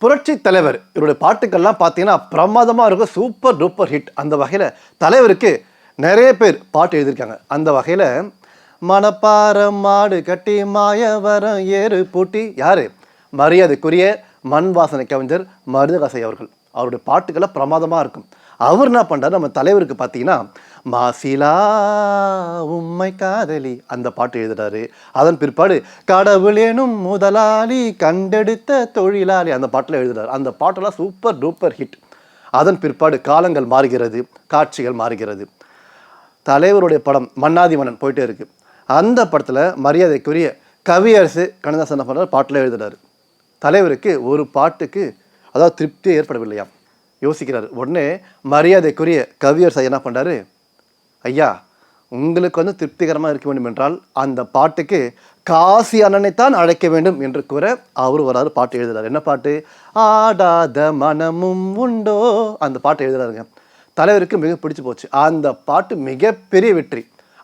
புரட்சி தலைவர் இவருடைய பாட்டுக்கள்லாம் பார்த்தீங்கன்னா பிரமாதமாக இருக்கும், சூப்பர் டூப்பர் ஹிட். அந்த வகையில் தலைவருக்கு நிறைய பேர் பாட்டு எழுதியிருக்காங்க. அந்த வகையில் மணப்பாறை மாடு கட்டி மாயவரம் ஏறு பூட்டி யார்? மரியாதைக்குரிய மண் வாசனை கவிஞர் மருதகாசி அவர்கள். அவருடைய பாட்டுக்கெல்லாம் பிரமாதமாக இருக்கும். அவர் என்ன பண்ணுறாரு, நம்ம தலைவருக்கு பார்த்தீங்கன்னா மாசிலா உம்மை காதலி அந்த பாட்டு எழுதுறாரு. அதன் பிற்பாடு கடவுளேனும் முதலாளி கண்டெடுத்த தொழிலாளி அந்த பாட்டில் எழுதுறாரு. அந்த பாட்டெல்லாம் சூப்பர் டூப்பர் ஹிட். அதன் பிற்பாடு காலங்கள் மாறுகிறது, காட்சிகள் மாறுகிறது. தலைவருடைய படம் மன்னாதி மன்னன் போயிட்டே இருக்கு. அந்த படத்தில் மரியாதைக்குரிய கவியரசு கண்ணதாசன் என்ன பண்ணுறாரு, பாட்டில் எழுதுறாரு. தலைவருக்கு ஒரு பாட்டுக்கு அதாவது திருப்தி ஏற்படவில்லையா, யோசிக்கிறாரு. உடனே மரியாதைக்குரிய கவியரசு என்ன பண்ணுறாரு, ஐயா உங்களுக்கு திருப்திகரமாக இருக்க வேண்டும் என்றால் அந்த பாட்டுக்கு காசி அண்ணனைத்தான் அழைக்க வேண்டும் என்று கூற அவர் வராரு, பாட்டு எழுதுறாரு. என்ன பாட்டு? ஆடாத மனமும் உண்டோ அந்த பாட்டு எழுதுறாருங்க. தலைவருக்கு மிக பிடிச்சு போச்சு. அந்த பாட்டு மிகப்பெரிய வெற்றி.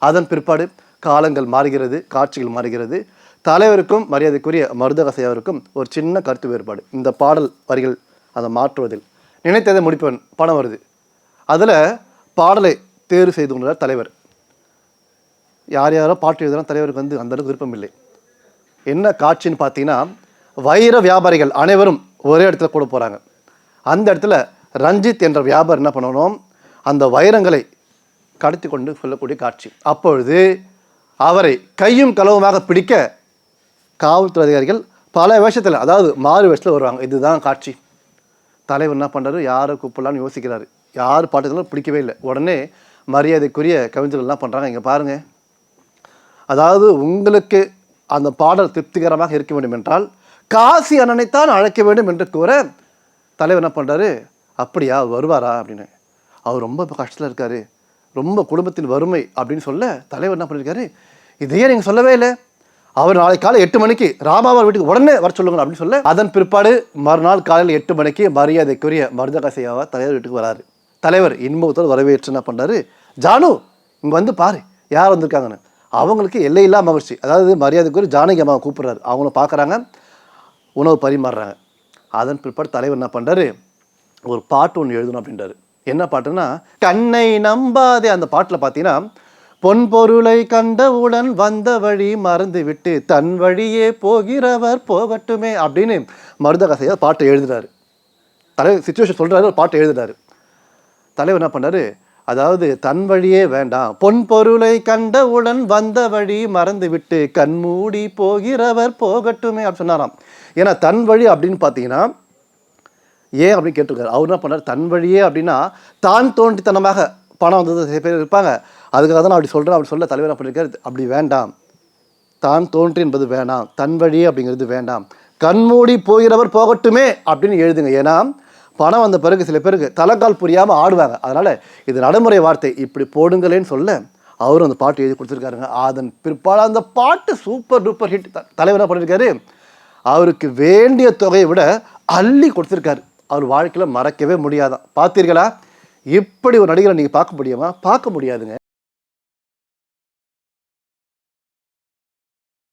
அதன் பிற்பாடு காலங்கள் மாறுகிறது, காட்சிகள் மாறுகிறது. தலைவருக்கும் மரியாதைக்குரிய மருதகாசி அவருக்கும் ஒரு சின்ன கருத்து வேறுபாடு. இந்த பாடல் வரிகள் அதை மாற்றுவதில் நினைத்ததை முடிப்பவன் பணம் வருது. அதில் பாடலை தேர்வு செய்து கொண்டார் தலைவர். யார் யாரோ பாட்டு எழுதுனா தலைவருக்கு அந்த அளவுக்கு விருப்பம் இல்லை. என்ன காட்சின்னு பார்த்தீங்கன்னா, வைர வியாபாரிகள் அனைவரும் ஒரே இடத்துல கூட போகிறாங்க. அந்த இடத்துல ரஞ்சித் என்ற வியாபாரி என்ன பண்ணணும், அந்த வைரங்களை கடத்தி கொண்டு சொல்லக்கூடிய காட்சி. அப்பொழுது அவரை கையும் களவுமாக பிடிக்க காவல்துறை அதிகாரிகள் பல வேஷத்தில், அதாவது மாறு வேஷத்தில் வருவாங்க. இதுதான் காட்சி. தலைவர் என்ன பண்ணுறாரு, யாரை கூப்பிடலான்னு யோசிக்கிறாரு. யார் பாட்டுகளும் பிடிக்கவே இல்லை. உடனே மரியாதைக்குரிய கவிஞர்கள் என்ன பண்ணுறாங்க, இங்கே பாருங்கள், அதாவது உங்களுக்கு அந்த பாடல் திருப்திகரமாக இருக்க வேண்டும் என்றால் காசி அண்ணனைத்தான் அழைக்க வேண்டும் என்று கூற தலைவர் என்ன பண்ணுறாரு, அப்படியா வருவாரா அப்படின்னு. அவர் ரொம்ப கஷ்டத்தில் இருக்காரு, ரொம்ப குடும்பத்தின் வறுமை அப்படின்னு சொல்ல தலைவர் என்ன பண்ணியிருக்காரு, இதையே நீங்கள் சொல்லவே இல்லை, அவர் நாளை காலை 8 மணிக்கு ராமாவர் வீட்டுக்கு உடனே வர சொல்லுங்க அப்படின்னு சொல்ல அதன் பிற்பாடு மறுநாள் காலையில் 8 மணிக்கு மரியாதைக்குரிய மருதகாசியாவா தலைவர் வீட்டுக்கு வராரு. தலைவர் இன்பத்தோடு வரவேற்று என்ன பண்ணுறாரு, ஜானு இங்கே வந்து பாரு யார் வந்திருக்காங்கன்னு. அவங்களுக்கு எல்லையில்லா மகிழ்ச்சி. அதாவது மரியாதைக்குரிய ஜானகி அம்மாவை கூப்பிட்றாரு. அவங்களும் பார்க்குறாங்க, உணவு பரிமாறுறாங்க. அதன் பிற்பாடு தலைவர் என்ன பண்ணுறாரு, ஒரு பாட்டு ஒன்று எழுதணும் அப்படின்றாரு. என்ன பாட்டுன்னா, கண்ணை நம்பாதே. அந்த பாட்டில் பார்த்தீங்கன்னா, பொன் பொருளை கண்டவுடன் வந்த வழி மறந்து விட்டு தன் வழியே போகிறவர் போகட்டுமே அப்படின்னு மருதகாசியா பாட்டு எழுதுறாரு. தலைவர் சிச்சுவேஷன் சொல்கிறாரு, ஒரு பாட்டு எழுதுறாரு. தலைவர் என்ன பண்ணாரு, அதாவது தன் வழியே வேண்டாம், பொன் பொருளை கண்டவுடன் வந்த வழி மறந்து விட்டு கண்மூடி போகிறவர் போகட்டுமே அப்படின்னு சொன்னாராம். ஏன்னா தன் வழி அப்படின்னு பார்த்தீங்கன்னா ஏன் அப்படின்னு கேட்டிருக்காரு. அவர் என்ன பண்ணார், தன் வழியே அப்படின்னா தான் தோன்றித்தனமாக பணம் வந்தது சில பேர் இருப்பாங்க, அதுக்காக தான் நான் அப்படி சொல்கிறேன் அப்படி சொல்ல தலைவர் என்ன பண்ணியிருக்காரு, அப்படி வேண்டாம், தான் தோன்றி என்பது வேண்டாம், தன் வழியே அப்படிங்கிறது வேண்டாம், கண்மூடி போகிறவர் போகட்டுமே அப்படின்னு எழுதுங்க. ஏன்னா பணம் வந்த பிறகு சில பேருக்கு தலைக்கால் புரியாமல் ஆடுவாங்க. அதனால் இது நடைமுறை வார்த்தை, இப்படி போடுங்களேன்னு சொல்ல அவரும் அந்த பாட்டு எழுதி கொடுத்துருக்காருங்க. அதன் பிற்பாடு அந்த பாட்டு சூப்பர் டூப்பர் ஹிட். தலைவர் என்ன பண்ணியிருக்காரு, அவருக்கு வேண்டிய தொகையை விட அள்ளி கொடுத்துருக்காரு. அவர் வாழ்க்கையில் மறக்கவே முடியாதான். பார்த்தீர்களா, இப்படி ஒரு நடிகரை நீங்கள் பார்க்க முடியுமா? பார்க்க முடியாதுங்க.